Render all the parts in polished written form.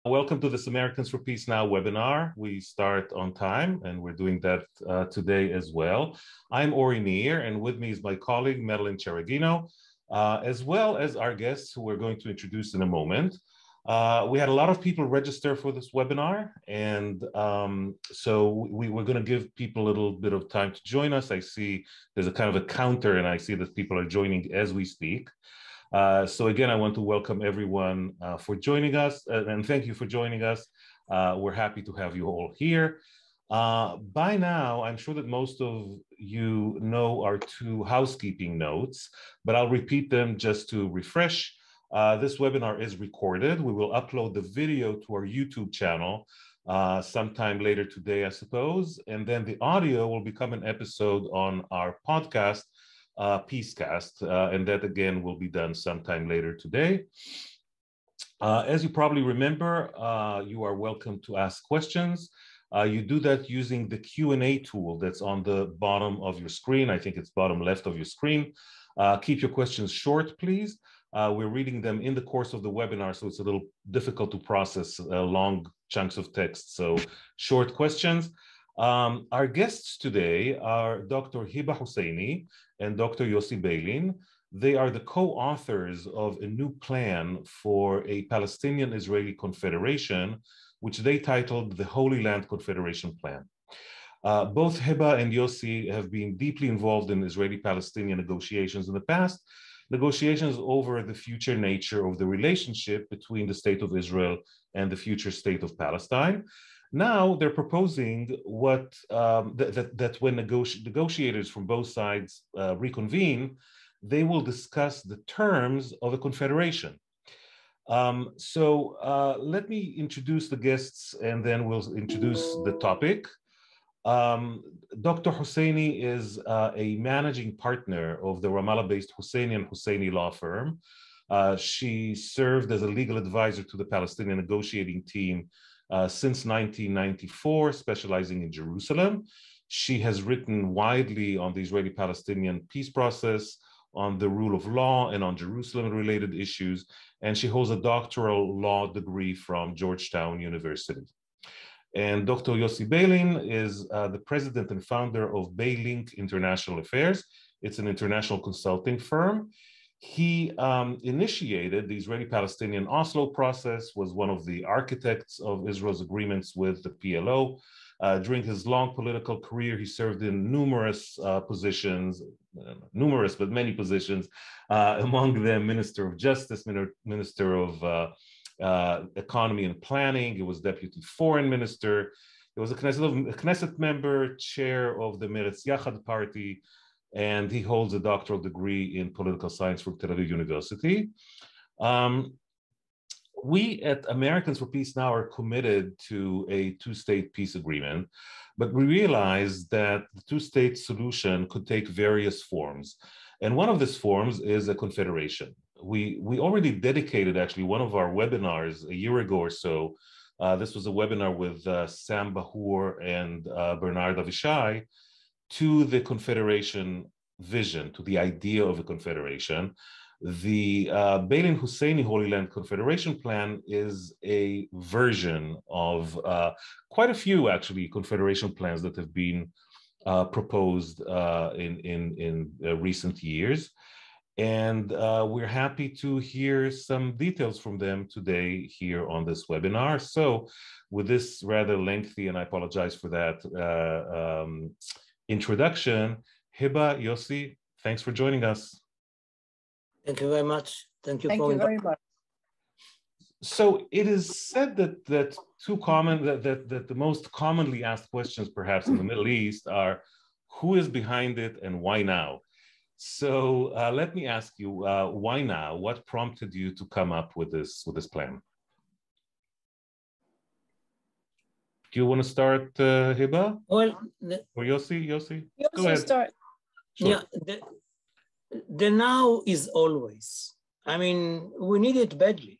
Welcome to this Americans for Peace Now webinar. We start on time, and we're doing that today as well. I'm Ori Nir, and with me is my colleague, Madeline Cheragino, as well as our guests who we're going to introduce in a moment. We had a lot of people register for this webinar, and so we're going to give people a little bit of time to join us. I see there's a kind of a counter, and I see that people are joining as we speak. So again, I want to welcome everyone for joining us, and thank you for joining us. We're happy to have you all here. By now, I'm sure that most of you know our two housekeeping notes, but I'll repeat them just to refresh. This webinar is recorded. We will upload the video to our YouTube channel sometime later today, I suppose, and then the audio will become an episode on our podcast, Peacecast, and that again will be done sometime later today. As you probably remember, you are welcome to ask questions. You do that using the Q&A tool that's on the bottom of your screen. I think it's bottom left of your screen. Keep your questions short, please. We're reading them in the course of the webinar, so it's a little difficult to process long chunks of text, so short questions. Our guests today are Dr. Hiba Husseini and Dr. Yossi Beilin. They are the co-authors of a new plan for a Palestinian-Israeli confederation, which they titled the Holy Land Confederation Plan. Both Hiba and Yossi have been deeply involved in Israeli-Palestinian negotiations in the past, negotiations over the future nature of the relationship between the State of Israel and the future State of Palestine. Now they're proposing that when negotiators from both sides reconvene, they will discuss the terms of a confederation. Let me introduce the guests, and then we'll introduce the topic. Dr. Husseini is a managing partner of the Ramallah-based Husseini and Husseini law firm. She served as a legal advisor to the Palestinian negotiating team since 1994, specializing in Jerusalem. She has written widely on the Israeli-Palestinian peace process, on the rule of law, and on Jerusalem-related issues, and she holds a doctoral law degree from Georgetown University. And Dr. Yossi Beilin is the president and founder of Beilin International Affairs. It's an international consulting firm. He initiated the Israeli-Palestinian Oslo process, was one of the architects of Israel's agreements with the PLO. During his long political career, he served in numerous positions, but many positions, among them Minister of Justice, Minister of Economy and Planning. He was Deputy Foreign Minister. He was a Knesset member, chair of the Meretz Yachad party, and he holds a doctoral degree in political science from Tel Aviv University. We at Americans for Peace Now are committed to a two-state peace agreement, but we realize that the two-state solution could take various forms. And one of these forms is a confederation. We already dedicated actually one of our webinars a year ago or so. This was a webinar with Sam Bahur and Bernard Avishai to the confederation vision, to the idea of a confederation. The Beilin Husseini Holy Land Confederation Plan is a version of quite a few actually confederation plans that have been proposed in recent years. And we're happy to hear some details from them today here on this webinar. So with this rather lengthy, and I apologize for that, introduction, Hiba, Yossi, thanks for joining us. Thank you very much. Thank you very much. So it is said that that the most commonly asked questions perhaps in the Middle East are, who is behind it and why now? So let me ask you, why now? What prompted you to come up with this plan? Do you want to start, Hiba? Well, or Yossi? Go ahead. Start. Sure. Yeah, the now is always. I mean, we need it badly.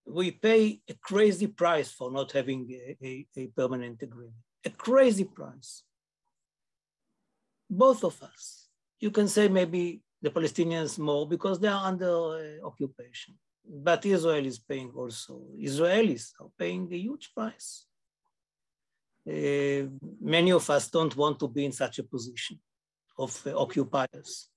We pay a crazy price for not having a permanent agreement. A crazy price. Both of us. You can say maybe the Palestinians more because they are under occupation. but Israel is paying also. Israelis are paying a huge price. Many of us don't want to be in such a position of occupiers.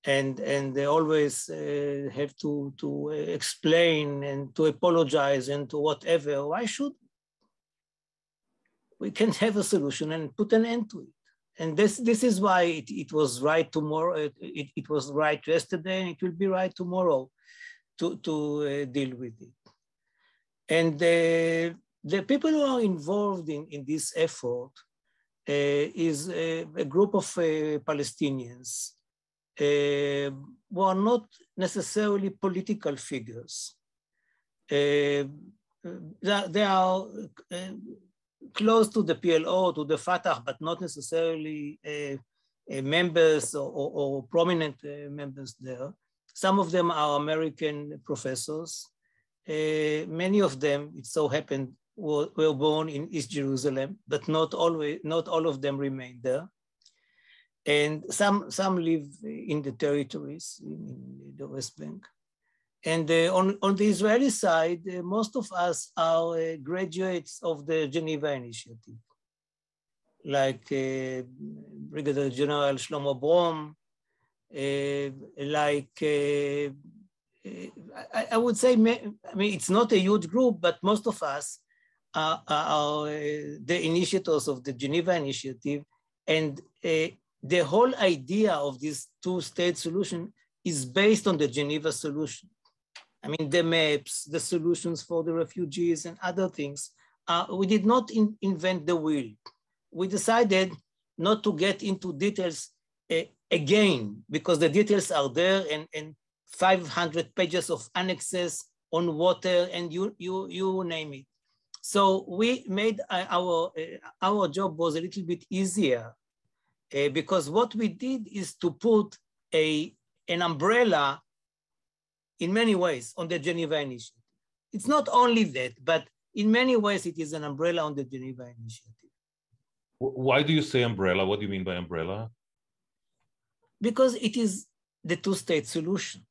And they always have to explain and to apologize and to whatever. Why should we can have a solution and put an end to it? And this is why it was right tomorrow. It was right yesterday, and it will be right tomorrow to deal with it. And the people who are involved in this effort is a group of Palestinians who are not necessarily political figures. They are close to the PLO, to the Fatah, but not necessarily members or prominent members there. Some of them are American professors. Many of them, it so happened, were born in East Jerusalem, but not all of them remain there. And some live in the territories, in the West Bank. And on the Israeli side, most of us are graduates of the Geneva Initiative, like Brigadier General Shlomo Brom, I would say, I mean, it's not a huge group, but most of us are the initiators of the Geneva Initiative. And the whole idea of this two-state solution is based on the Geneva solution. I mean, the maps, the solutions for the refugees and other things. We did not invent the wheel. We decided not to get into details again, because the details are there, and 500 pages of annexes on water, and you name it. So we made our job was a little bit easier because what we did is to put an umbrella in many ways on the Geneva Initiative. It's not only that, but in many ways it is an umbrella on the Geneva Initiative. Why do you say umbrella? What do you mean by umbrella? Because it is the two-state solution.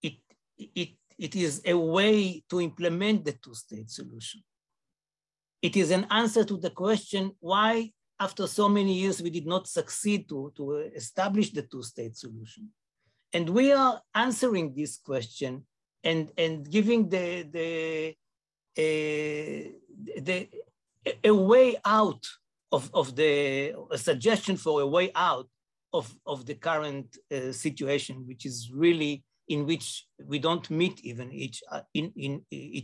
It is a way to implement the two-state solution. It is an answer to the question why, after so many years, we did not succeed to establish the two-state solution. And we are answering this question and giving a way out of a suggestion for a way out of the current situation, which is really in which we don't meet even each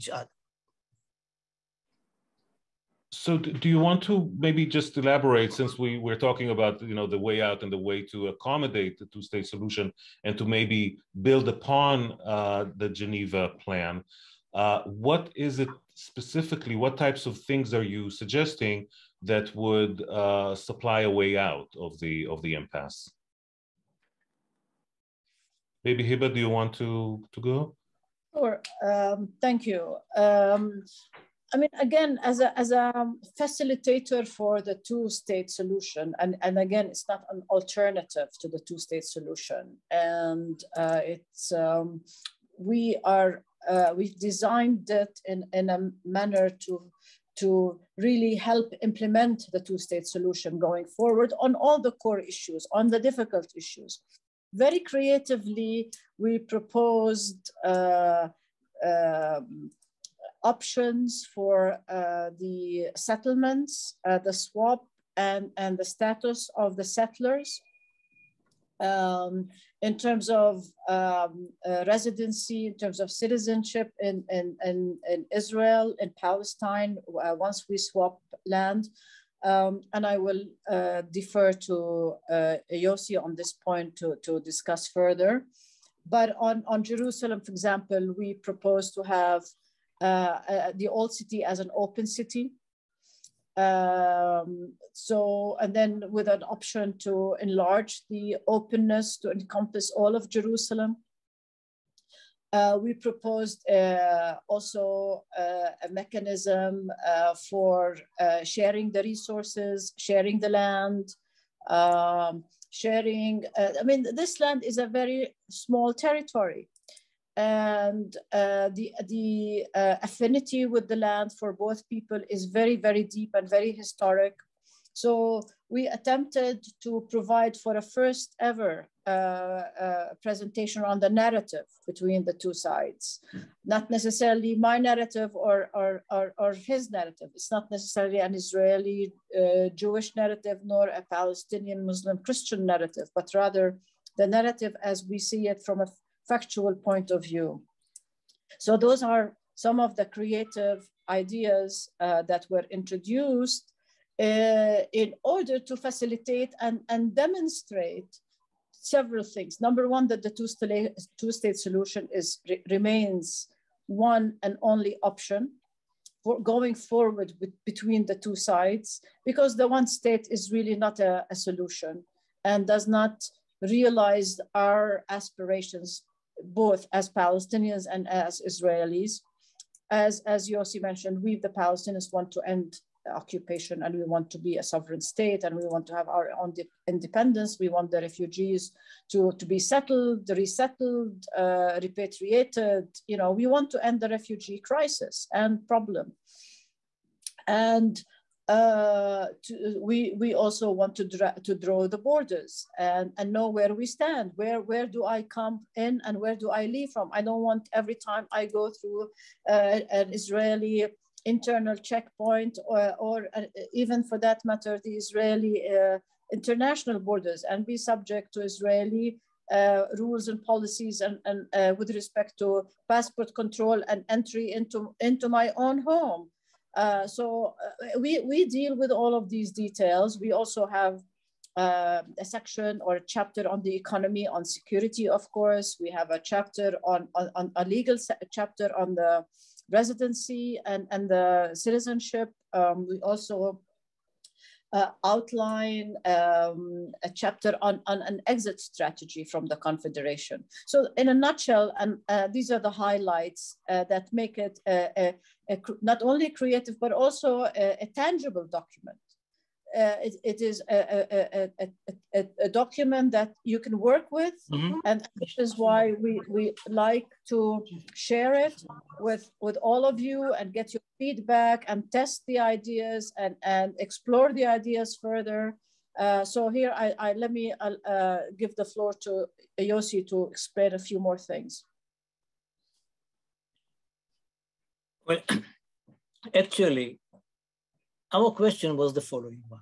other. So do you want to maybe just elaborate, since we're talking about the way out and the way to accommodate the two-state solution and to maybe build upon the Geneva plan? What is it specifically, what types of things are you suggesting that would supply a way out of the impasse? Maybe Hiba, do you want to go? Sure, thank you. I mean, again, as a facilitator for the two-state solution, and again, it's not an alternative to the two-state solution. And we've designed it in a manner to really help implement the two-state solution going forward on all the core issues, on the difficult issues. Very creatively, we proposed options for the settlements, the swap, and the status of the settlers in terms of residency, in terms of citizenship in Israel, in Palestine, once we swap land. And I will defer to Yossi on this point to discuss further. But on Jerusalem, for example, we propose to have the old city as an open city. And then with an option to enlarge the openness to encompass all of Jerusalem. We proposed also a mechanism for sharing the resources, sharing the land, sharing, I mean, this land is a very small territory. and the affinity with the land for both people is very, very deep and very historic. So we attempted to provide for a first ever presentation on the narrative between the two sides. Not necessarily my narrative or his narrative. It's not necessarily an Israeli Jewish narrative, nor a Palestinian Muslim Christian narrative, but rather the narrative as we see it from a factual point of view. So those are some of the creative ideas that were introduced in order to facilitate and demonstrate several things. Number one, that the two-state solution remains one and only option for going forward between the two sides, because the one state is really not a solution and does not realize our aspirations, both as Palestinians and as Israelis. As Yossi mentioned, we, the Palestinians, want to end occupation, and we want to be a sovereign state, and we want to have our own independence. We want the refugees to be settled, resettled, repatriated. You know, we want to end the refugee crisis and problem. And we also want to draw the borders and know where we stand. Where do I come in and where do I leave from? I don't want every time I go through an Israeli internal checkpoint or even for that matter, the Israeli international borders, and be subject to Israeli rules and policies and with respect to passport control and entry into my own home. So we deal with all of these details. We also have a section or a chapter on the economy, on security, of course. We have a chapter on a legal chapter on the residency and the citizenship. We also outline a chapter on an exit strategy from the Confederation. So in a nutshell, and these are the highlights that make it not only creative, but also a tangible document. It is a document that you can work with, and this is why we like to share it with all of you and get your feedback and test the ideas and explore the ideas further. So here, let me give the floor to Yossi to explain a few more things. Well, actually, our question was the following one.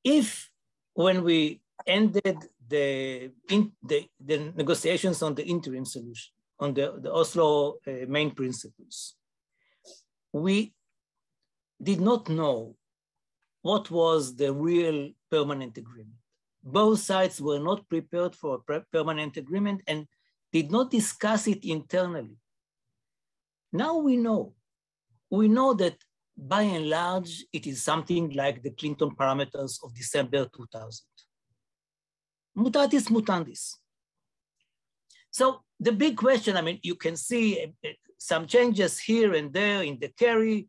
If when we ended the negotiations on the interim solution, on the Oslo main principles, we did not know what was the real permanent agreement. Both sides were not prepared for a permanent agreement and did not discuss it internally. Now we know that by and large, it is something like the Clinton parameters of December 2000. Mutatis mutandis. So the big question, I mean, you can see some changes here and there in the Kerry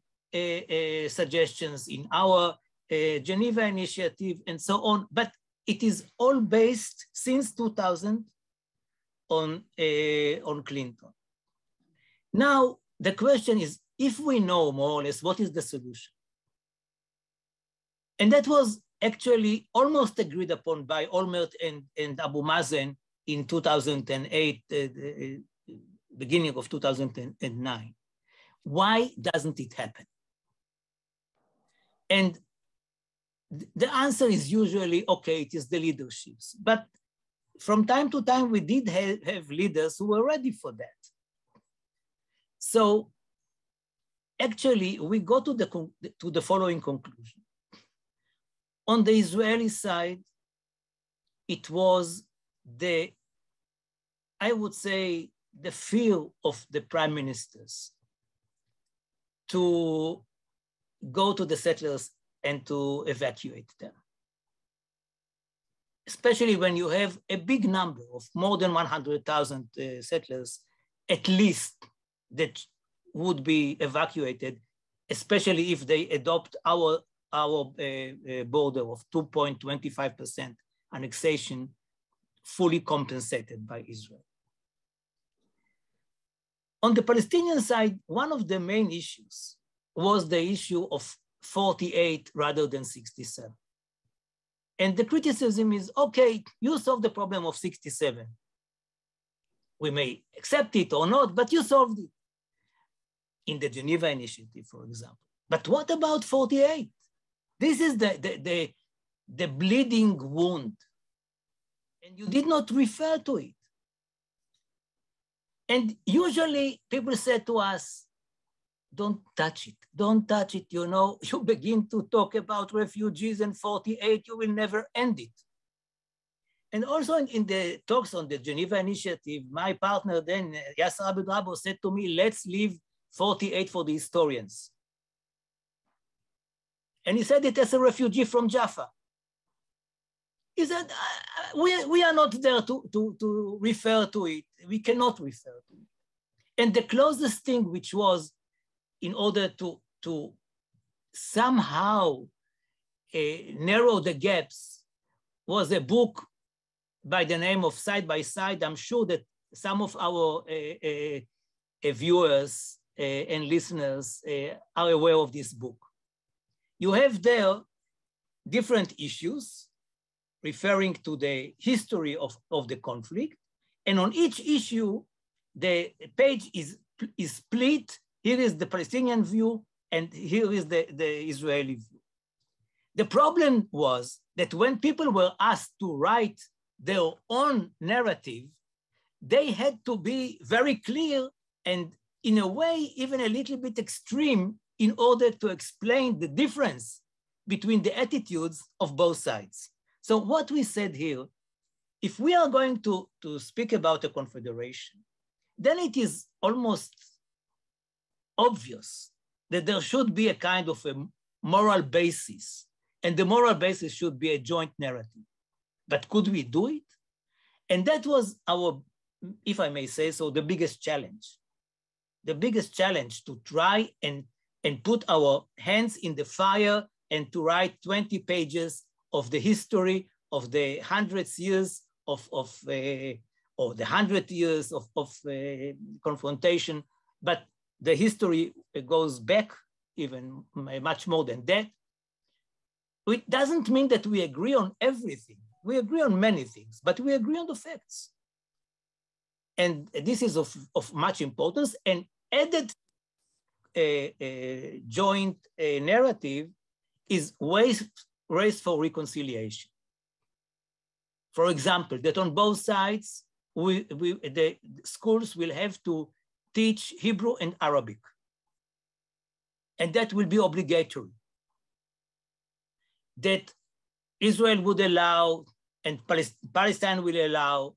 suggestions, in our Geneva Initiative, and so on, but it is all based since 2000 on Clinton. Now, the question is, if we know more or less what is the solution, and that was actually almost agreed upon by Olmert and Abu Mazen in 2008, beginning of 2009, why doesn't it happen? And the answer is usually, okay, it is the leaderships. But from time to time, we did have leaders who were ready for that. So actually, we go to the following conclusion. On the Israeli side, it was I would say, the fear of the prime ministers to go to the settlers and to evacuate them. Especially when you have a big number of more than 100,000 settlers, at least, that would be evacuated, especially if they adopt our border of 2.25% annexation, fully compensated by Israel. On the Palestinian side, one of the main issues was the issue of 48 rather than 67. And the criticism is, okay, you solved the problem of 67. We may accept it or not, but you solved it. In the Geneva Initiative, for example. But what about 48? This is the bleeding wound. And you did not refer to it. And usually people say to us, don't touch it, don't touch it. You know, you begin to talk about refugees and 48, you will never end it. And also in the talks on the Geneva Initiative, my partner then, Yasser Abed-Rabo, said to me, let's leave 48 for the historians. And he said it as a refugee from Jaffa. He said, we are not there to refer to it. We cannot refer to it. And the closest thing, which was in order to somehow narrow the gaps, was a book by the name of Side by Side. I'm sure that some of our viewers and listeners are aware of this book. You have there different issues referring to the history of the conflict. And on each issue, the page is split. Here is the Palestinian view, and here is the Israeli view. The problem was that when people were asked to write their own narrative, they had to be very clear and in a way, even a little bit extreme in order to explain the difference between the attitudes of both sides. So what we said here, if we are going to speak about a confederation, then it is almost obvious that there should be a kind of a moral basis, and the moral basis should be a joint narrative. But could we do it? And that was our, if I may say so, the biggest challenge. The biggest challenge to try and put our hands in the fire and to write 20 pages of the history of the hundreds years or the 100 years of confrontation, but the history goes back even much more than that. It doesn't mean that we agree on everything. We agree on many things, but we agree on the facts. And this is of much importance, and added joint narrative is race for reconciliation. For example, that on both sides, the schools will have to teach Hebrew and Arabic, and that will be obligatory. That Israel would allow, and Palestine will allow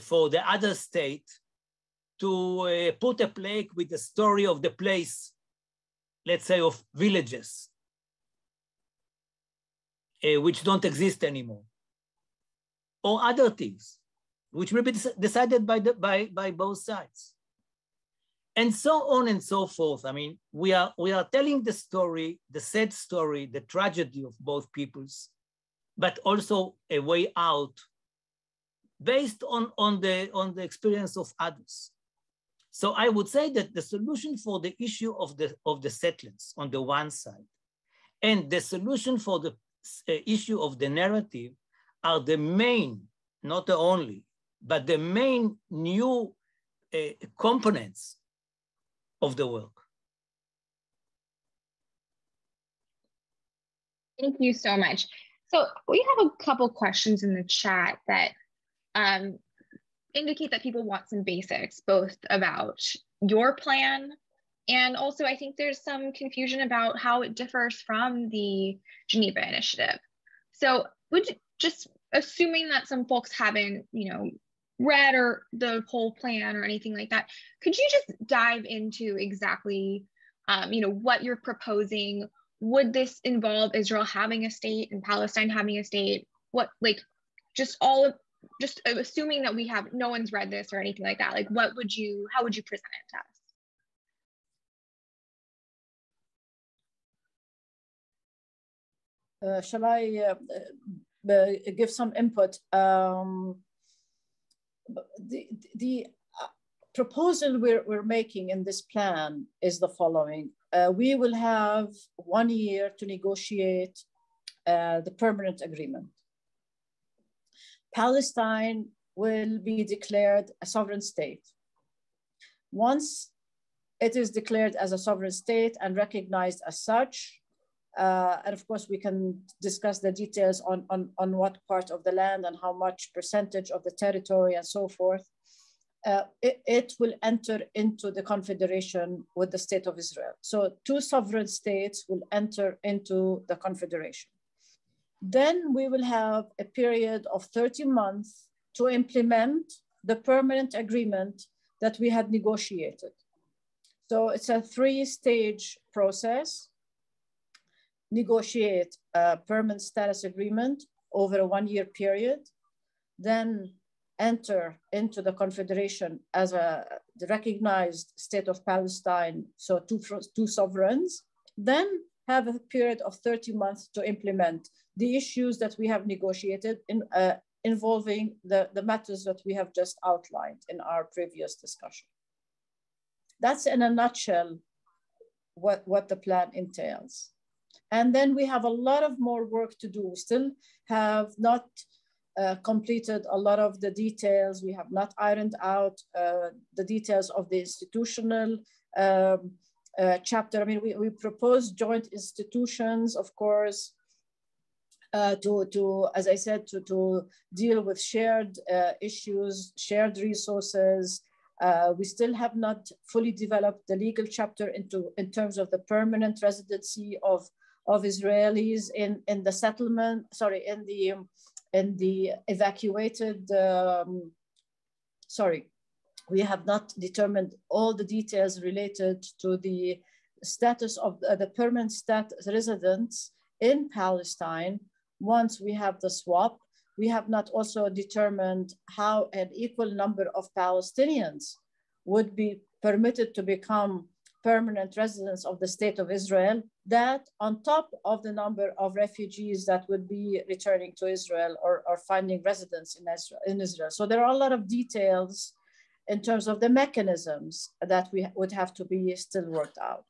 for the other state to put a plaque with the story of the place, let's say of villages, which don't exist anymore, or other things, which will be decided by both sides, and so on and so forth. I mean, we are telling the story, the sad story, the tragedy of both peoples, but also a way out based on the experience of others. So I would say that the solution for the issue of the settlers on the one side, and the solution for the issue of the narrative are the main, not the only, but the main new components of the work. Thank you so much. So we have a couple questions in the chat that indicate that people want some basics, both about your plan, and also I think there's some confusion about how it differs from the Geneva Initiative. So would you, just assuming that some folks haven't, read or the whole plan or anything like that, could you just dive into exactly, what you're proposing? Would this involve Israel having a state and Palestine having a state? What, just assuming that no one's read this or anything like that, how would you present it to us? Shall I give some input? The proposal we're making in this plan is the following. We will have 1 year to negotiate the permanent agreement. Palestine will be declared a sovereign state. Once it is declared as a sovereign state and recognized as such, and of course we can discuss the details on what part of the land and how much percentage of the territory and so forth, it will enter into the confederation with the state of Israel. So 2 sovereign states will enter into the confederation. Then we will have a period of 30 months to implement the permanent agreement that we had negotiated. So it's a 3-stage process. Negotiate a permanent status agreement over a 1-year period, then enter into the confederation as the recognized state of Palestine, so two sovereigns, then have a period of 30 months to implement the issues that we have negotiated involving the matters that we have just outlined in our previous discussion. That's in a nutshell what the plan entails. And then we have a lot of more work to do. We still have not completed a lot of the details. We have not ironed out the details of the institutional chapter. I mean, we propose joint institutions, of course, as I said, to deal with shared issues, shared resources. We still have not fully developed the legal chapter in terms of the permanent residency of Israelis in the settlement, sorry, in the evacuated, we have not determined all the details related to the status of the permanent residents in Palestine. Once we have the swap, we have not also determined how an equal number of Palestinians would be permitted to become permanent residents of the state of Israel, that on top of the number of refugees that would be returning to Israel or finding residence in Israel. So there are a lot of details in terms of the mechanisms that we would have to be still worked out.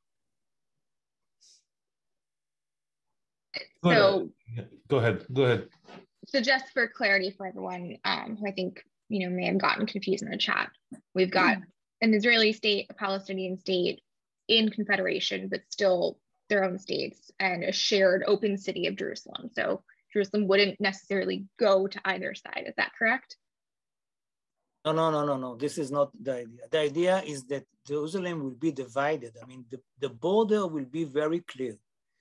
So go ahead. So just for clarity for everyone who I think may have gotten confused in the chat, we've got an Israeli state, a Palestinian state in confederation, but still their own states, and a shared open city of Jerusalem. So Jerusalem wouldn't necessarily go to either side. Is that correct? No. This is not the idea. The idea is that Jerusalem will be divided. I mean, the border will be very clear.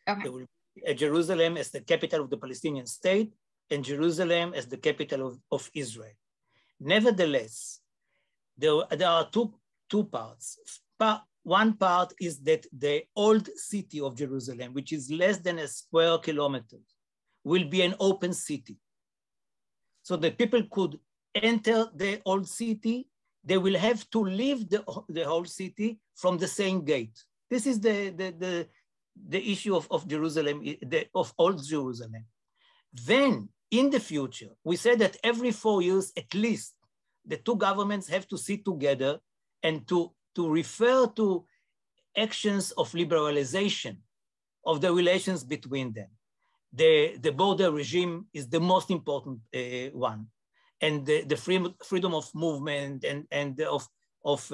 Okay. There will be Jerusalem as the capital of the Palestinian state and Jerusalem as the capital of Israel. Nevertheless, there are two parts. One part is that the old city of Jerusalem, which is less than a square kilometer, will be an open city. So the people could enter the old city. They will have to leave the whole city from the same gate. This is the issue of Jerusalem, of old Jerusalem. Then in the future, we said that every 4 years at least, the two governments have to sit together and to refer to actions of liberalization of the relations between them. The border regime is the most important one, and the freedom of movement and of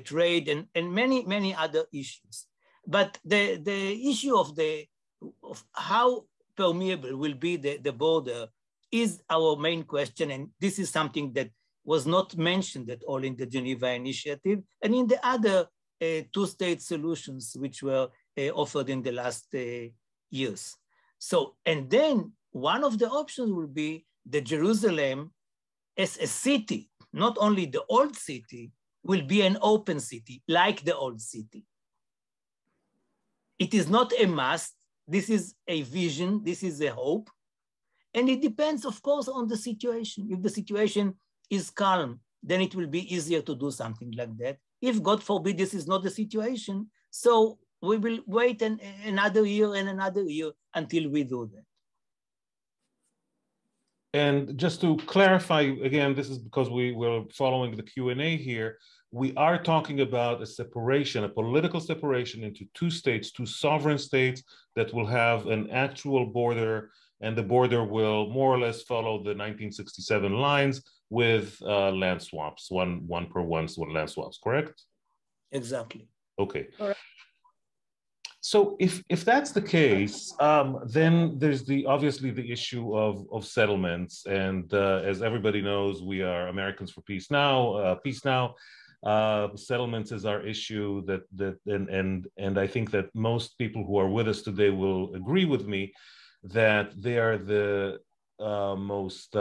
trade and many other issues. But the issue of how permeable will be the border is our main question, and this is something that was not mentioned at all in the Geneva Initiative and in the other two-state solutions which were offered in the last years. So, and then one of the options will be that Jerusalem as a city, not only the old city, will be an open city, like the old city. It is not a must. This is a vision. This is a hope. And it depends, of course, on the situation. If the situation is calm, then it will be easier to do something like that. If, God forbid, this is not the situation, so we will wait another year and another year until we do that. And just to clarify, again, this is because we were following the Q&A here. we are talking about a separation, a political separation into two states, two sovereign states that will have an actual border, and the border will more or less follow the 1967 lines with land swaps, one per one land swaps, correct? Exactly. Okay. Correct. So if that's the case, then there's obviously the issue of settlements, and as everybody knows, we are Americans for Peace Now. Peace Now, settlements is our issue. And I think that most people who are with us today will agree with me that they are the most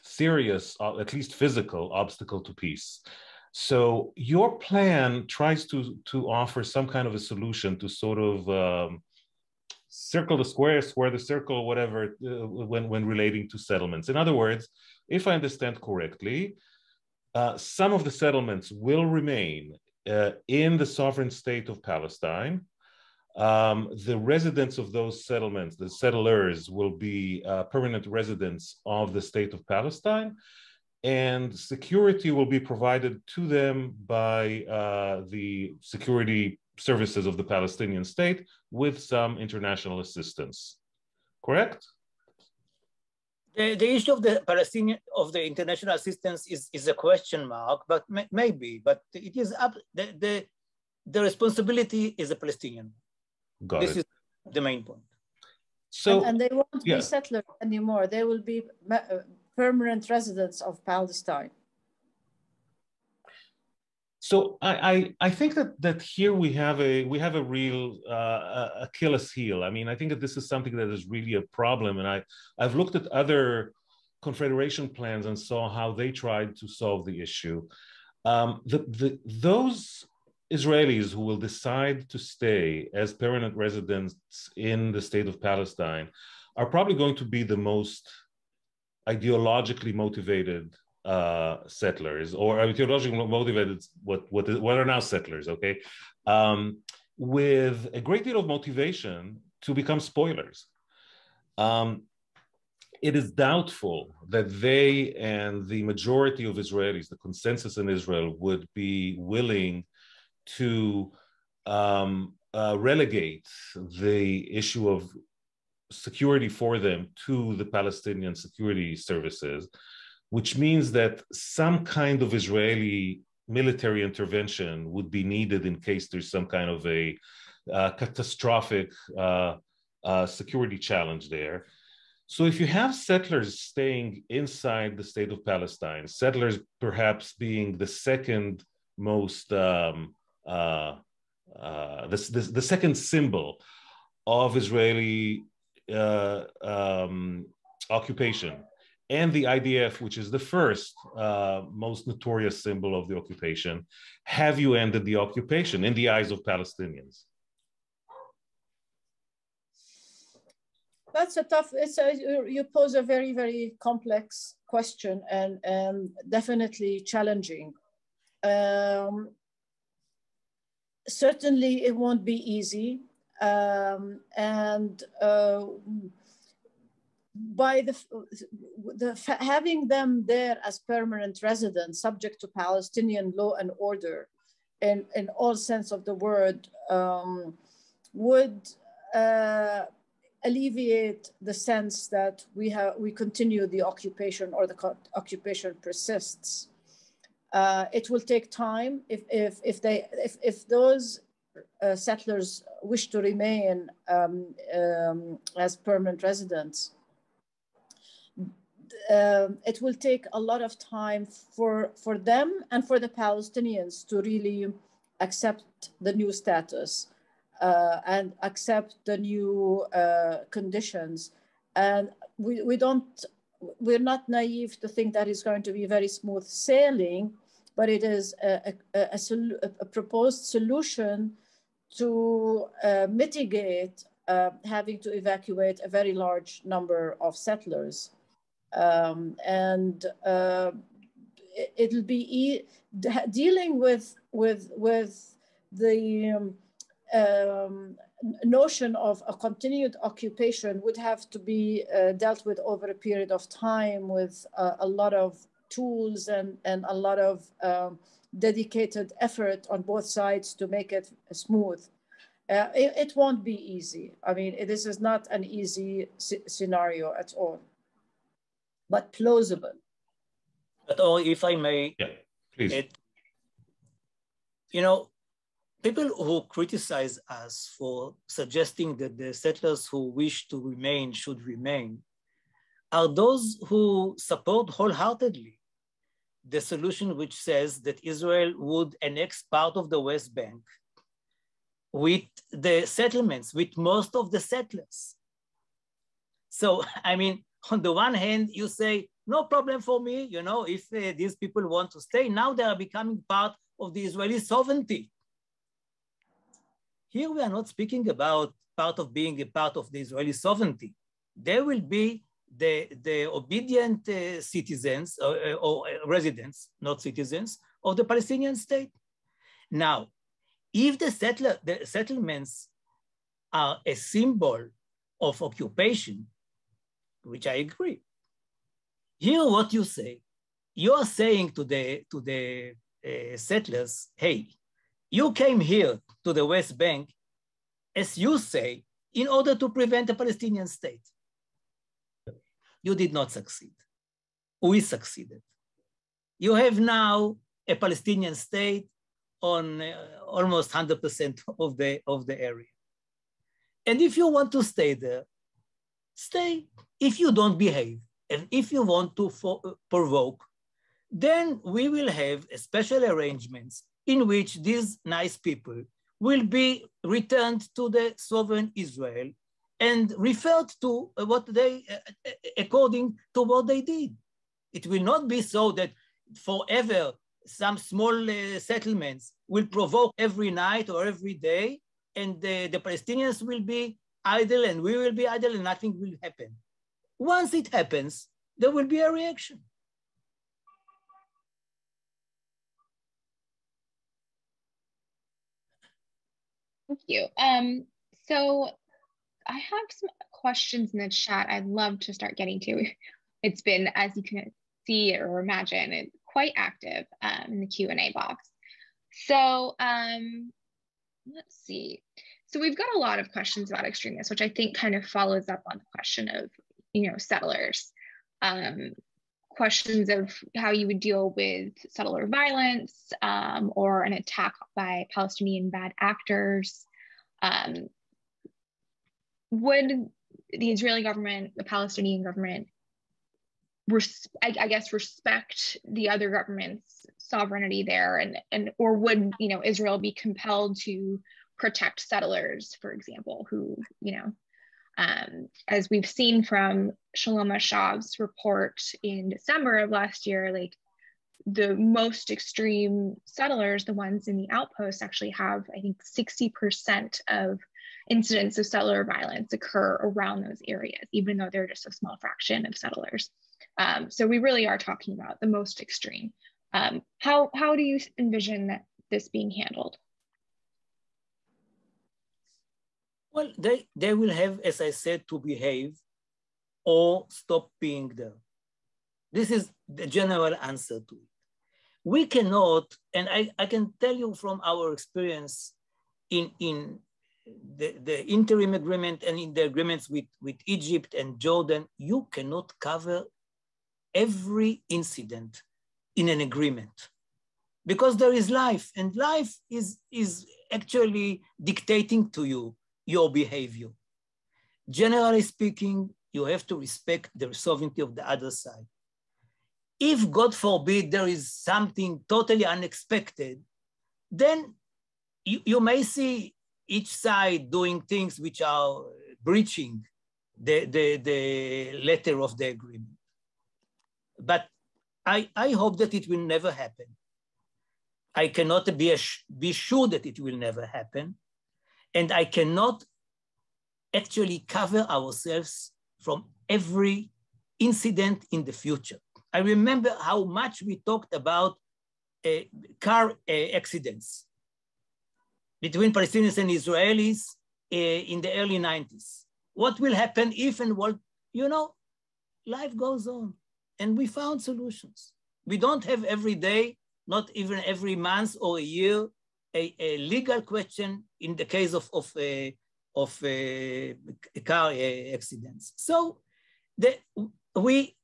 serious, at least physical, obstacle to peace. So your plan tries to offer some kind of a solution to sort of circle the square, square the circle, whatever, when relating to settlements. In other words, if I understand correctly, some of the settlements will remain in the sovereign state of Palestine. The residents of those settlements, the settlers, will be permanent residents of the state of Palestine, and security will be provided to them by the security services of the Palestinian state with some international assistance. Correct? The issue of the Palestinian, of the international assistance is a question mark, but maybe, but it is up, the responsibility is a Palestinian. Got this it. is the main point. So, and they won't be settlers anymore. They will be permanent residents of Palestine. So I think that here we have a real Achilles heel. I mean, I think that this is something that is really a problem, and I've looked at other confederation plans and saw how they tried to solve the issue. Those Israelis who will decide to stay as permanent residents in the state of Palestine are probably going to be the most ideologically motivated settlers, or ideologically motivated what are now settlers, okay, with a great deal of motivation to become spoilers. It is doubtful that they and the majority of Israelis, the consensus in Israel, would be willing to relegate the issue of security for them to the Palestinian security services, which means that some kind of Israeli military intervention would be needed in case there's some kind of a catastrophic security challenge there. So if you have settlers staying inside the state of Palestine, settlers perhaps being the second most, the second symbol of Israeli occupation, and the IDF, which is the first most notorious symbol of the occupation, have you ended the occupation in the eyes of Palestinians? That's a tough, you pose a very, very complex question and definitely challenging. Certainly it won't be easy. By having them there as permanent residents, subject to Palestinian law and order, in all sense of the word, would alleviate the sense that we continue the occupation, or the occupation persists. It will take time if those settlers wish to remain as permanent residents. It will take a lot of time for them and for the Palestinians to really accept the new status and accept the new conditions. And we're not naive to think that it's going to be very smooth sailing, but it is a proposed solution to mitigate having to evacuate a very large number of settlers. It'll be dealing with the notion of a continued occupation would have to be dealt with over a period of time, with a lot of tools and a lot of dedicated effort on both sides to make it smooth. It won't be easy. I mean, this is not an easy scenario at all, but plausible. But or if I may, yeah, please. You know, people who criticize us for suggesting that the settlers who wish to remain should remain are those who support wholeheartedly the solution which says that Israel would annex part of the West Bank with the settlements, with most of the settlers. So, I mean, on the one hand, you say, no problem for me, you know, if these people want to stay, now they are becoming part of the Israeli sovereignty. Here we are not speaking about part of being a part of the Israeli sovereignty. There will be the obedient citizens or residents, not citizens, of the Palestinian state. Now, if the settlements are a symbol of occupation, which I agree, here what you say, you are saying to the settlers, hey, you came here to the West Bank, as you say, in order to prevent a Palestinian state. You did not succeed. We succeeded. You have now a Palestinian state on almost 100% of the area. And if you want to stay there, stay. If you don't behave, and if you want to provoke, then we will have special arrangements in which these nice people will be returned to the sovereign Israel and referred to what they, according to what they did. It will not be so that forever some small settlements will provoke every night or every day, and the Palestinians will be idle and we will be idle and nothing will happen. Once it happens, there will be a reaction. Thank you. So I have some questions in the chat I'd love to start getting to. It's been, as you can see or imagine, it's quite active in the Q&A box. So let's see. So we've got a lot of questions about extremists, which I think kind of follows up on the question of, you know, settlers. Questions of how you would deal with settler violence or an attack by Palestinian bad actors. Would the Israeli government, the Palestinian government, I guess, respect the other government's sovereignty there, and or would, you know, Israel be compelled to protect settlers, for example, who, you know, as we've seen from Shalom Ashav's report in December of last year, like the most extreme settlers, the ones in the outposts, actually have, I think, 60% of incidents of settler violence occur around those areas, even though they're just a small fraction of settlers. So we really are talking about the most extreme. How do you envision this being handled? Well, they will have, as I said, to behave or stop being there. This is the general answer to it. We cannot, and I can tell you from our experience in the interim agreement and in the agreements with Egypt and Jordan, you cannot cover every incident in an agreement because there is life, and life is actually dictating to you your behavior. Generally speaking, you have to respect the sovereignty of the other side. If, God forbid, there is something totally unexpected, then you may see each side doing things which are breaching the letter of the agreement. But I hope that it will never happen. I cannot be sure that it will never happen. And I cannot actually cover ourselves from every incident in the future. I remember how much we talked about car accidents between Palestinians and Israelis in the early 90s. What will happen if and what, you know, life goes on. And we found solutions. We don't have every day not even every month or a year, a legal question in the case of car accidents. So we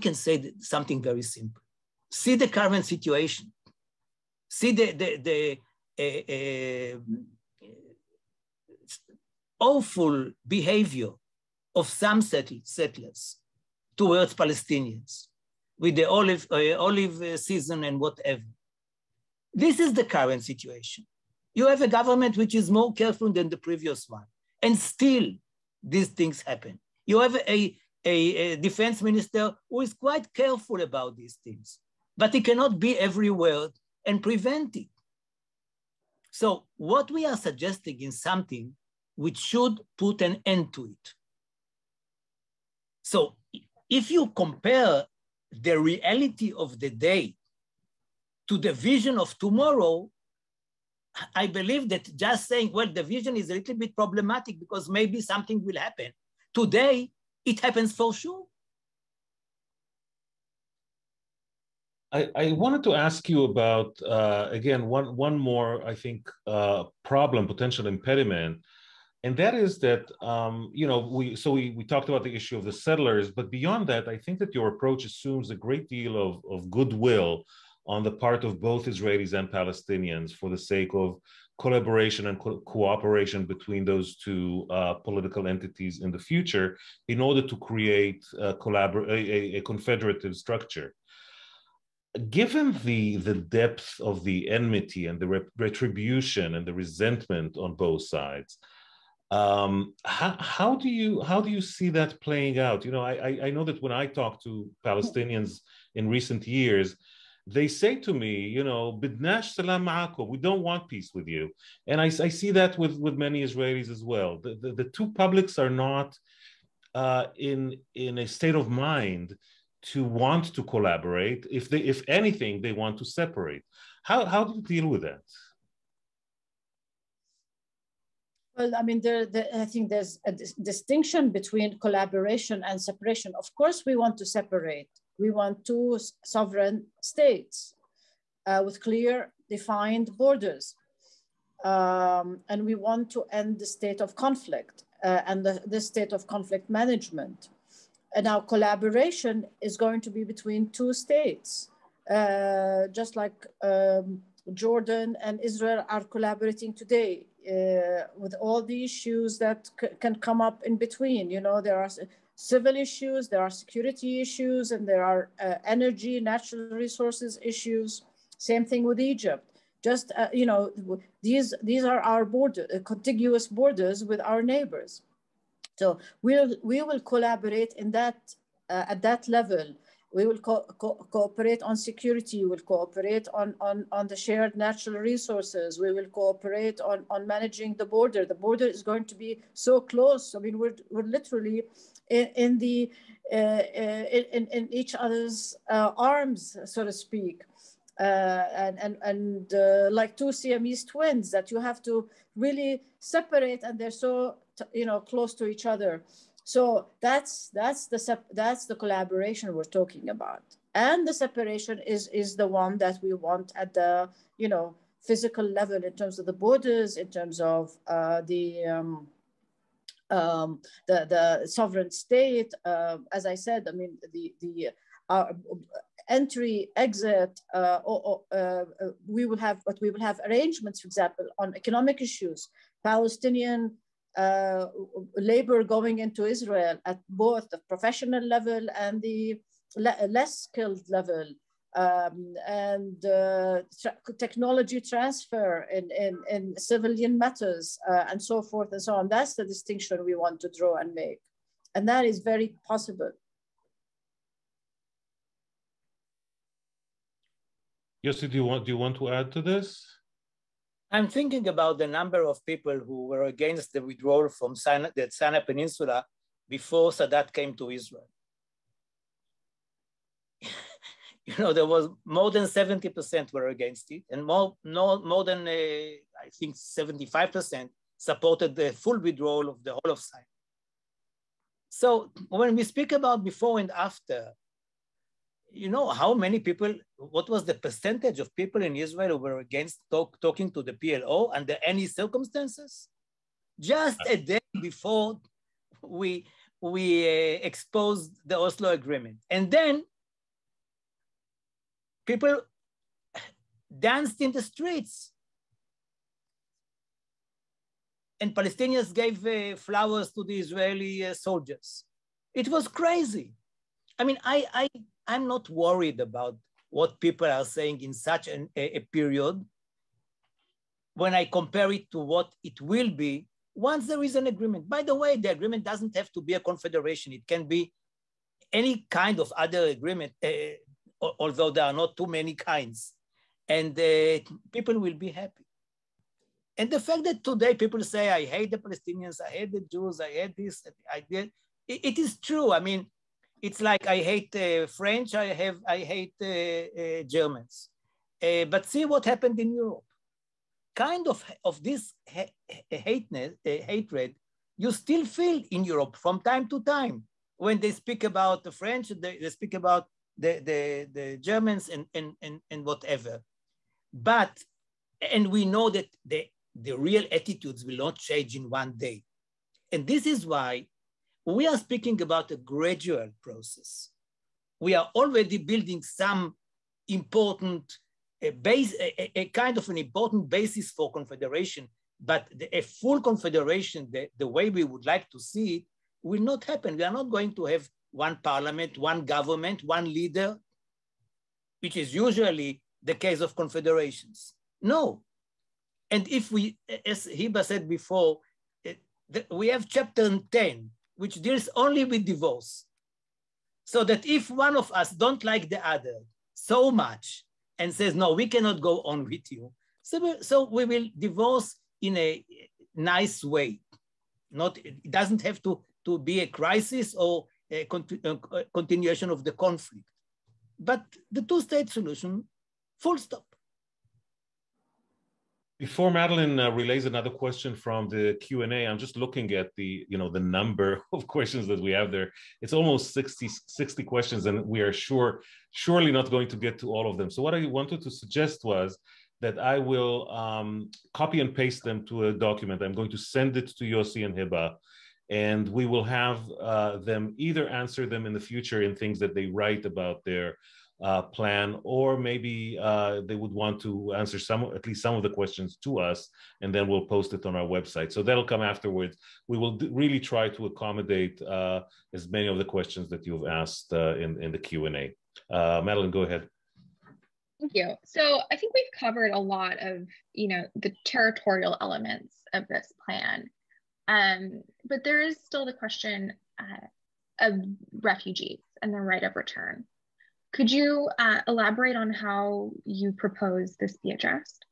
can say something very simple. See the current situation. See the awful behavior of some settlers towards Palestinians with the olive season and whatever. This is the current situation. You have a government which is more careful than the previous one, and still these things happen. You have a defense minister who is quite careful about these things, but he cannot be everywhere and prevent it. So what we are suggesting is something which should put an end to it. So if you compare the reality of the day to the vision of tomorrow, I believe that just saying, well, the vision is a little bit problematic because maybe something will happen. Today, it happens for sure. I wanted to ask you about, again, one more, I think, problem, potential impediment, and that is that, we talked about the issue of the settlers, but beyond that, I think that your approach assumes a great deal of goodwill on the part of both Israelis and Palestinians for the sake of collaboration and cooperation between those two political entities in the future in order to create a confederative structure. Given the depth of the enmity and the retribution and the resentment on both sides, how do you see that playing out? You know, I know that when I talk to Palestinians in recent years, they say to me, you know, "Bidnash salam ma'akum," we don't want peace with you, and I see that with many Israelis as well. The two publics are not in a state of mind to want to collaborate. If anything, they want to separate. How do you deal with that? Well, I mean, I think there's a distinction between collaboration and separation. Of course, we want to separate. We want two sovereign states with clear, defined borders. And we want to end the state of conflict and the state of conflict management. And our collaboration is going to be between two states, just like Jordan and Israel are collaborating today with all the issues that can come up in between. You know, there are civil issues, there are security issues, and there are energy, natural resources issues. Same thing with Egypt. Just, these are our contiguous borders with our neighbors. So we will collaborate in that at that level. We will cooperate on security. We will cooperate on the shared natural resources. We will cooperate on managing the border. The border is going to be so close. I mean, we're literally in each other's arms, so to speak, and like two Siamese twins that you have to really separate, and they're so close to each other. So that's the collaboration we're talking about, and the separation is the one that we want at the physical level in terms of the borders, in terms of the sovereign state. As I said, I mean the entry, exit. We will have arrangements, for example, on economic issues, Palestinian labor going into Israel at both the professional level and the less skilled level, and technology transfer in civilian matters, and so forth and so on. That's the distinction we want to draw and make, and that is very possible. Yossi, do you want to add to this? I'm thinking about the number of people who were against the withdrawal from the Sinai Peninsula before Sadat came to Israel. There was more than 70% were against it, and more than I think 75% supported the full withdrawal of the whole of Sinai. So when we speak about before and after, you know how many people, what was the percentage of people in Israel who were against talking to the PLO under any circumstances? Just a day before we exposed the Oslo Agreement. And then people danced in the streets. And Palestinians gave flowers to the Israeli soldiers. It was crazy. I mean, I'm not worried about what people are saying in such a period when I compare it to what it will be once there is an agreement. By the way, the agreement doesn't have to be a confederation. It can be any kind of other agreement, although there are not too many kinds. And people will be happy. And the fact that today people say, I hate the Palestinians, I hate the Jews, I hate this, I did, it is true. I mean, it's like I hate French, I hate Germans. But see what happened in Europe. Kind of this hatred, you still feel in Europe from time to time. When they speak about the French, they speak about the Germans and whatever. But, and we know that the real attitudes will not change in one day. And this is why we are speaking about a gradual process. We are already building some important a kind of an important basis for confederation, but a full confederation, the way we would like to see it, will not happen. We are not going to have one parliament, one government, one leader, which is usually the case of confederations. No. And if we, as Hiba said before, we have chapter 10, which deals only with divorce. So that if one of us don't like the other so much and says, no, we cannot go on with you, so we will divorce in a nice way. It doesn't have to be a crisis or a continuation of the conflict, but the two-state solution, full stop. Before Madeline relays another question from the Q&A, I'm just looking at the number of questions that we have there. It's almost 60 questions, and we are surely not going to get to all of them. So what I wanted to suggest was that I will copy and paste them to a document. I'm going to send it to Yossi and Hiba, and we will have them either answer them in the future in things that they write about their plan, or maybe they would want to answer at least some of the questions to us, and then we'll post it on our website. So that'll come afterwards. We will really try to accommodate as many of the questions that you've asked in the Q&A. Madeline, go ahead. Thank you. So I think we've covered a lot of, the territorial elements of this plan, but there is still the question of refugees and the right of return. Could you elaborate on how you propose this be addressed?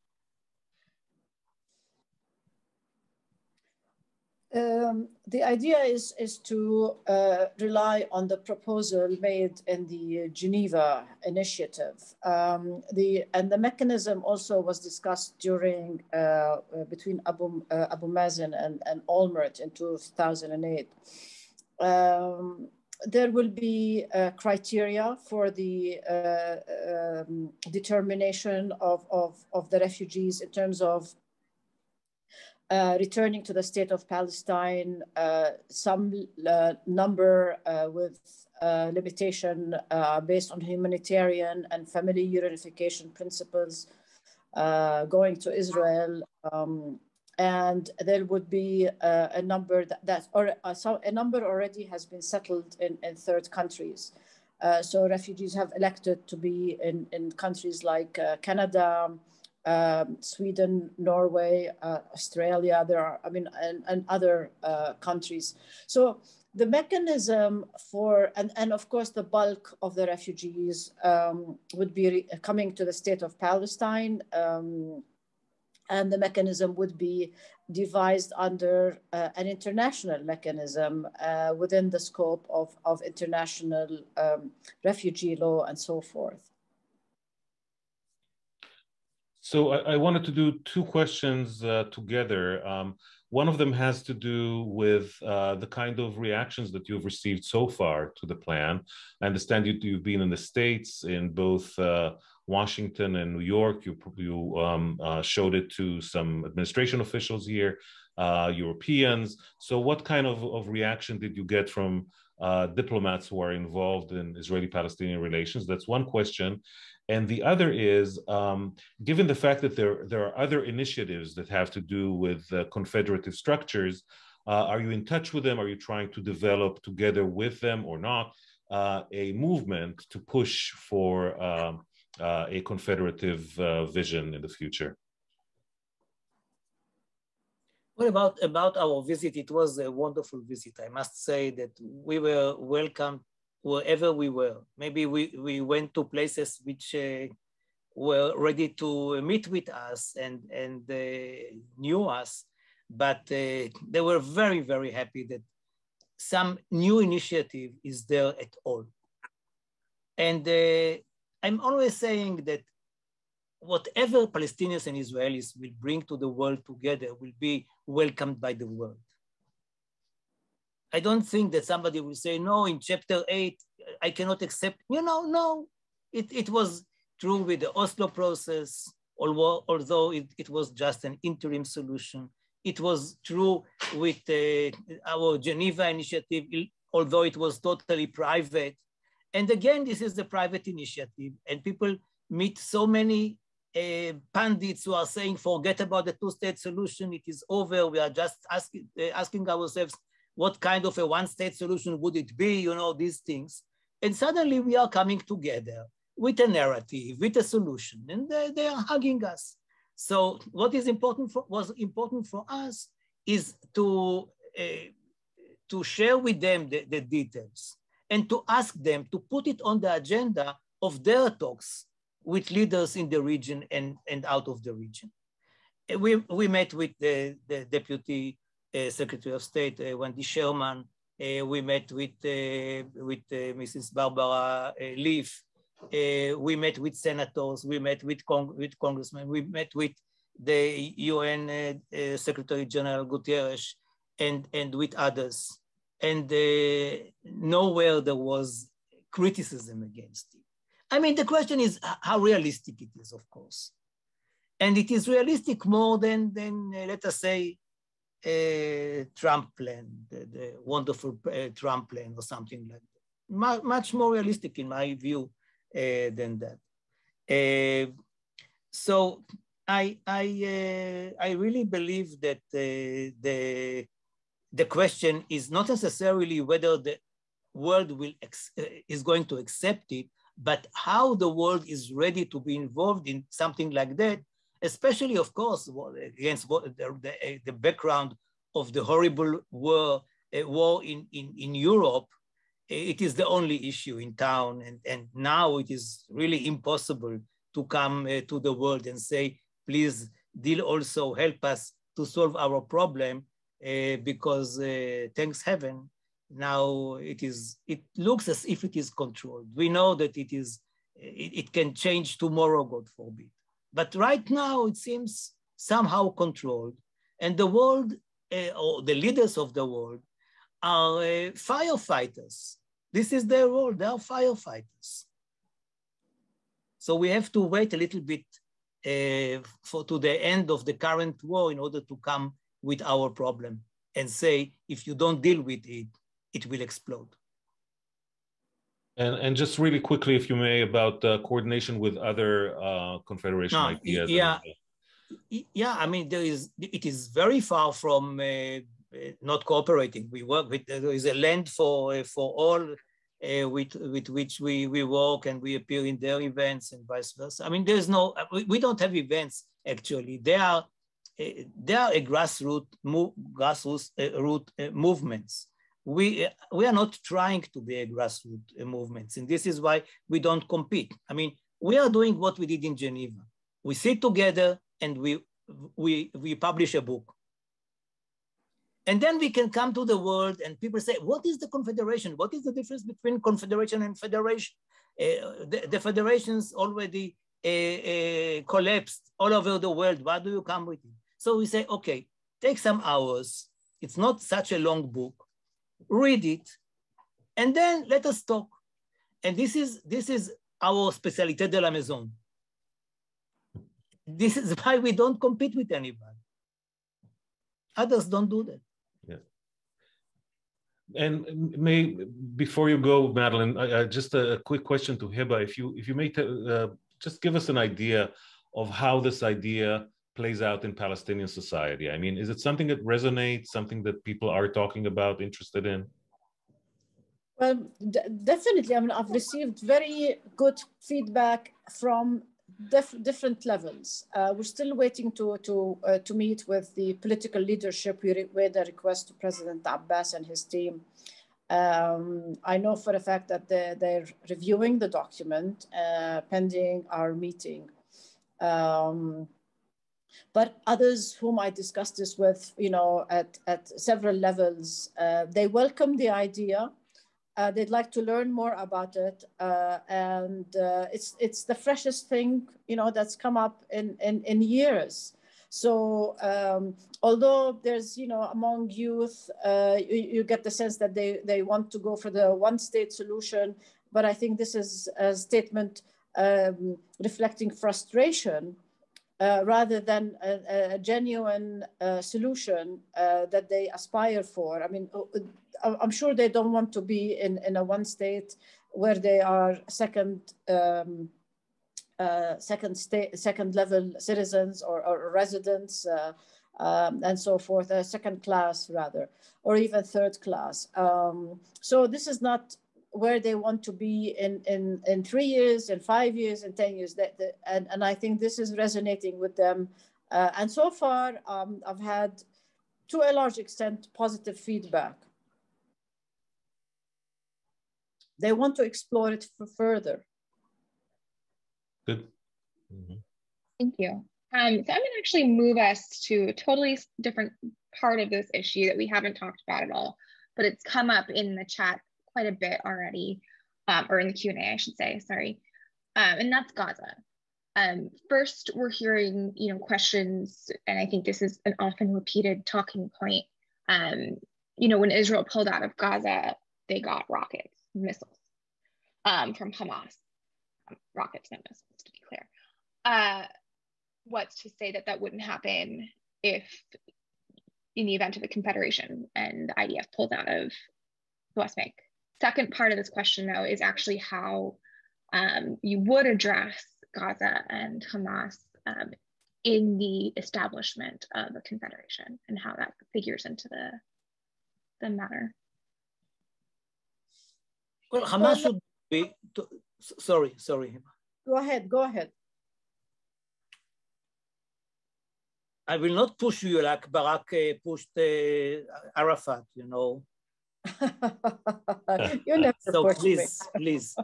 The idea is to rely on the proposal made in the Geneva Initiative. And the mechanism also was discussed during between Abu Mazen and Olmert in 2008. There will be criteria for the determination of the refugees in terms of returning to the state of Palestine, some number with limitation based on humanitarian and family reunification principles, going to Israel, and there would be a number a number already has been settled in third countries. So refugees have elected to be in countries like Canada, Sweden, Norway, Australia. There are, and other countries. So the mechanism for, and of course the bulk of the refugees would be coming to the state of Palestine. And the mechanism would be devised under an international mechanism within the scope of international refugee law and so forth. So I wanted to do two questions together. One of them has to do with the kind of reactions that you've received so far to the plan. I understand you've been in the States, in both Washington and New York. You showed it to some administration officials here, Europeans. So what kind of reaction did you get from diplomats who are involved in Israeli-Palestinian relations? That's one question. And the other is, given the fact that there are other initiatives that have to do with confederative structures, are you in touch with them? Are you trying to develop together with them or not a movement to push for a confederative vision in the future? What about our visit? It was a wonderful visit. I must say that we were welcomed wherever we were. Maybe we went to places which were ready to meet with us and knew us, but they were very, very happy that some new initiative is there at all. And I'm always saying that whatever Palestinians and Israelis will bring to the world together will be welcomed by the world. I don't think that somebody will say, no, in chapter 8, I cannot accept, no. It was true with the Oslo process, although it was just an interim solution. It was true with our Geneva Initiative, although it was totally private. And again, this is the private initiative, and people meet so many pundits who are saying, forget about the two-state solution, it is over. We are just asking ourselves, what kind of a one-state solution would it be, these things. And suddenly we are coming together with a narrative, with a solution, and they are hugging us. So what was important for us is to share with them the details and to ask them to put it on the agenda of their talks with leaders in the region and out of the region. We met with the Deputy Secretary of State, Wendy Sherman. We met with Mrs. Barbara Leaf. We met with senators. We met with congressmen. We met with the UN Secretary General Guterres and with others. And nowhere there was criticism against it. I mean, the question is how realistic it is, of course. And it is realistic more than let us say, Trump plan, the wonderful Trump plan or something like that. Much more realistic in my view than that. So I really believe that the question is not necessarily whether the world is going to accept it, but how the world is ready to be involved in something like that, especially, of course, against the background of the horrible war in Europe. It is the only issue in town, and now it is really impossible to come to the world and say, please, deal also help us to solve our problem, because thanks heaven, now it looks as if it is controlled. We know that it can change tomorrow, God forbid. But right now it seems somehow controlled, and the world, or the leaders of the world, are firefighters. This is their role, they are firefighters. So we have to wait a little bit to the end of the current war in order to come with our problem and say, if you don't deal with it, it will explode. And just really quickly, if you may, about coordination with other confederation ideas. Yeah, I mean, it is very far from not cooperating. We work with, there is a land for all with which we work, and we appear in their events and vice versa. I mean, there's no, we don't have events actually. They are a grassroots movements. We are not trying to be a grassroots movements, and this is why we don't compete. I mean, we are doing what we did in Geneva. We sit together and we publish a book. And then we can come to the world and people say, what is the confederation? What is the difference between confederation and federation? The federations already collapsed all over the world. What do you come with? So we say, okay, take some hours. It's not such a long book. Read it, and then let us talk. And this is our spécialité de la maison. This is why we don't compete with anybody. Others don't do that. Yeah. And before you go, Madeline, just a quick question to Hiba. If you may just give us an idea of how this idea plays out in Palestinian society. I mean, is it something that resonates, something that people are talking about, interested in? Well, definitely. I mean, I've received very good feedback from different levels. We're still waiting to meet with the political leadership. We made a request to President Abbas and his team. I know for a fact that they're reviewing the document pending our meeting. But others whom I discussed this with, at several levels, they welcome the idea. They'd like to learn more about it, and it's the freshest thing that's come up in years. So although there's among youth, you get the sense that they want to go for the one-state solution, but I think this is a statement reflecting frustration rather than a genuine solution that they aspire for. I mean, I'm sure they don't want to be in a one state where they are second level citizens or residents and so forth, second class rather, or even third class. So this is not where they want to be in 3 years, in 5 years, in 10 years. And I think this is resonating with them. And so far, I've had, to a large extent, positive feedback. They want to explore it further. Good. Mm-hmm. Thank you. So I'm going to actually move us to a totally different part of this issue that we haven't talked about at all, but it's come up in the chat quite a bit already, or in the Q&A, I should say, sorry. And that's Gaza. First, we're hearing, questions, and I think this is an often repeated talking point. When Israel pulled out of Gaza, they got rockets, missiles from Hamas. Rockets, not missiles, to be clear. What's to say that wouldn't happen if, in the event of a confederation and the IDF pulled out of the West Bank? Second part of this question, though, is actually how you would address Gaza and Hamas in the establishment of a confederation and how that figures into the matter. Well, Hamas should be, sorry. Go ahead. I will not push you like Barack pushed Arafat, You never so push please,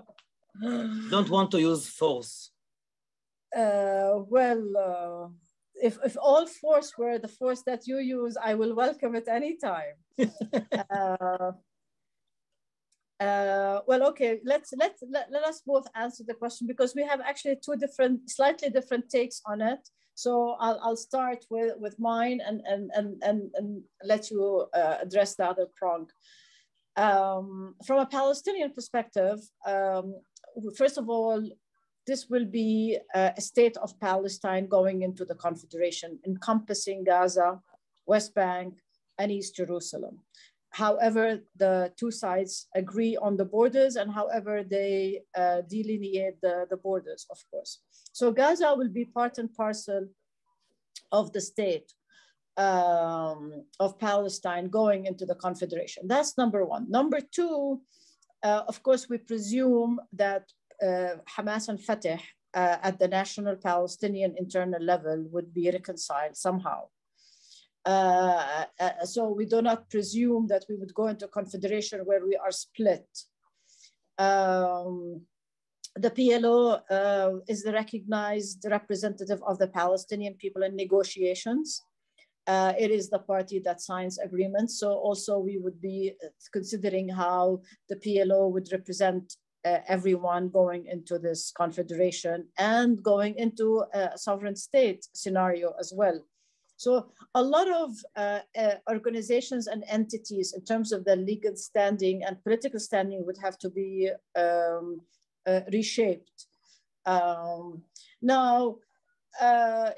don't want to use force. If all force were the force that you use, I will welcome it anytime. Okay, let us both answer the question, because we have actually slightly different takes on it. So I'll start with mine and let you address the other prong. From a Palestinian perspective, first of all, this will be a state of Palestine going into the Confederation, encompassing Gaza, West Bank, and East Jerusalem. However, the two sides agree on the borders, and however they delineate the borders, of course. So Gaza will be part and parcel of the state of Palestine going into the Confederation. That's number one. Number two, of course, we presume that Hamas and Fatah at the national Palestinian internal level would be reconciled somehow. So we do not presume that we would go into a confederation where we are split. The PLO is the recognized representative of the Palestinian people in negotiations. It is the party that signs agreements. So also we would be considering how the PLO would represent everyone going into this confederation and going into a sovereign state scenario as well. So a lot of organizations and entities in terms of the legal standing and political standing would have to be reshaped. Now,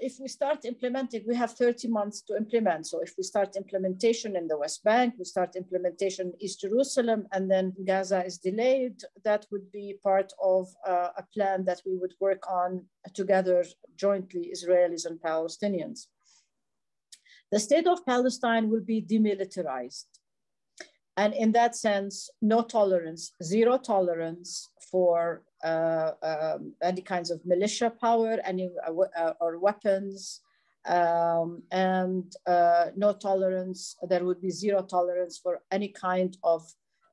if we start implementing, we have 30 months to implement. So if we start implementation in the West Bank, we start implementation in East Jerusalem, and then Gaza is delayed, that would be part of a plan that we would work on together jointly, Israelis and Palestinians. The state of Palestine will be demilitarized. And in that sense, no tolerance, zero tolerance for any kinds of militia power, or weapons, and no tolerance. There would be zero tolerance for any kind of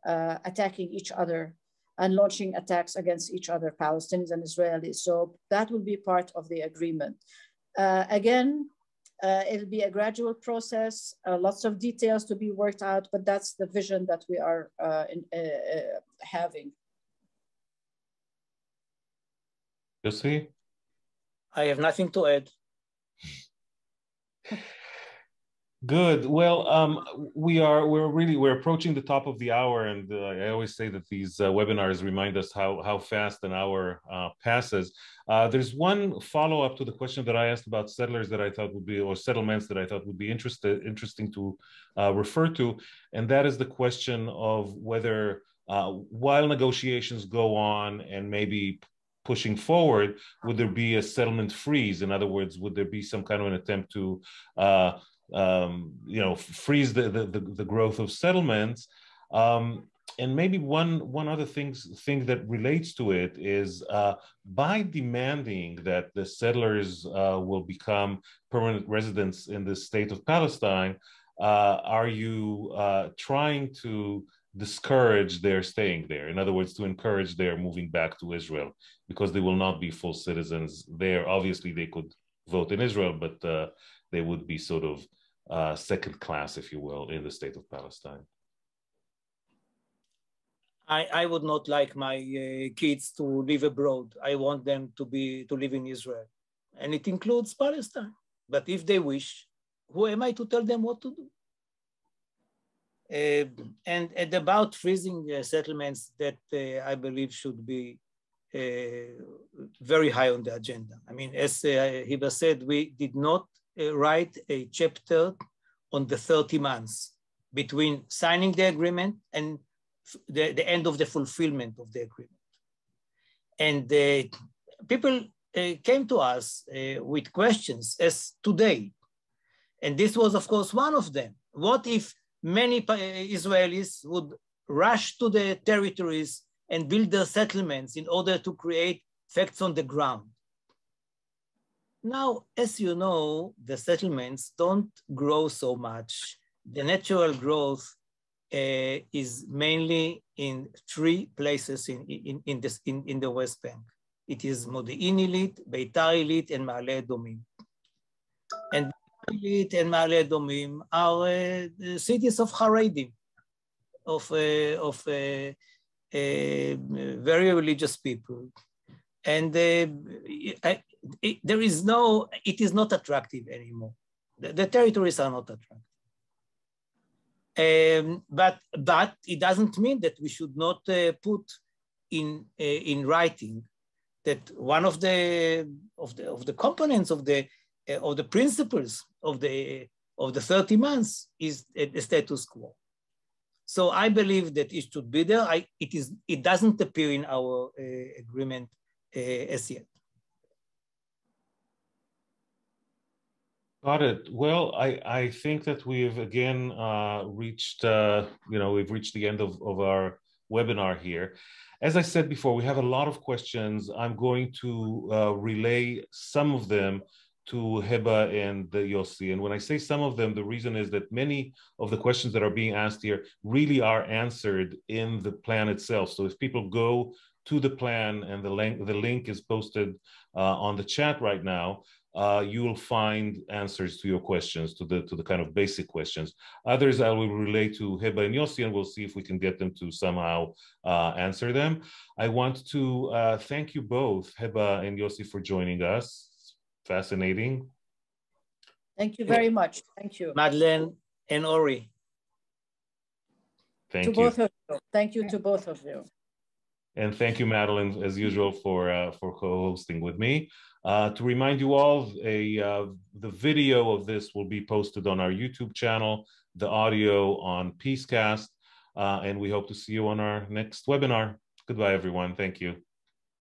attacking each other and launching attacks against each other, Palestinians and Israelis. So that will be part of the agreement. Again, it'll be a gradual process, lots of details to be worked out, but that's the vision that we are having. Yossi? I have nothing to add. Good. Well, we're approaching the top of the hour, and I always say that these webinars remind us how fast an hour passes. There's one follow-up to the question that I asked about settlers that I thought would be, or settlements that I thought would be interesting to refer to, and that is the question of whether while negotiations go on and maybe pushing forward, would there be a settlement freeze? In other words, would there be some kind of an attempt to freeze the growth of settlements? And maybe one other thing that relates to it is by demanding that the settlers will become permanent residents in the state of Palestine, are you trying to discourage their staying there? In other words, to encourage their moving back to Israel, because they will not be full citizens there. Obviously, they could vote in Israel, but they would be sort of second class, if you will, in the state of Palestine. I would not like my kids to live abroad. I want them to live in Israel, and it includes Palestine. But if they wish, who am I to tell them what to do? And about freezing settlements, that I believe should be very high on the agenda. I mean, as Hiba said, we did not write a chapter on the 30 months between signing the agreement and the end of the fulfillment of the agreement. And people came to us with questions as today. And this was, of course, one of them. What if many Israelis would rush to the territories and build their settlements in order to create facts on the ground? Now, as you know, the settlements don't grow so much. The natural growth is mainly in three places in the West Bank. It is Modi'in Ilit, Beitar Ilit, and Ma'ale Adumim. And Ilit and Ma'ale Adumim are cities of Haredim, of very religious people. And it is not attractive anymore. The territories are not attractive. But it doesn't mean that we should not put in writing that one of the components of the principles of the 30 months is the status quo. So I believe that it should be there. It doesn't appear in our agreement as yet. Got it. Well, I think that we've again reached we've reached the end of our webinar here. As I said before, we have a lot of questions. I'm going to relay some of them to Hiba and Yossi. And when I say some of them, the reason is that many of the questions that are being asked here really are answered in the plan itself. So if people go to the plan, and the link is posted on the chat right now, you will find answers to your questions, to the kind of basic questions. Others I will relay to Hiba and Yossi, and we'll see if we can get them to somehow answer them. I want to thank you both, Hiba and Yossi, for joining us. Fascinating. Thank you very much. Thank you. Madeleine and Ori. Thank you. Both of you. Thank you to both of you. And thank you, Madeleine, as usual, for co-hosting with me. To remind you all, the video of this will be posted on our YouTube channel, the audio on Peacecast, and we hope to see you on our next webinar. Goodbye, everyone. Thank you.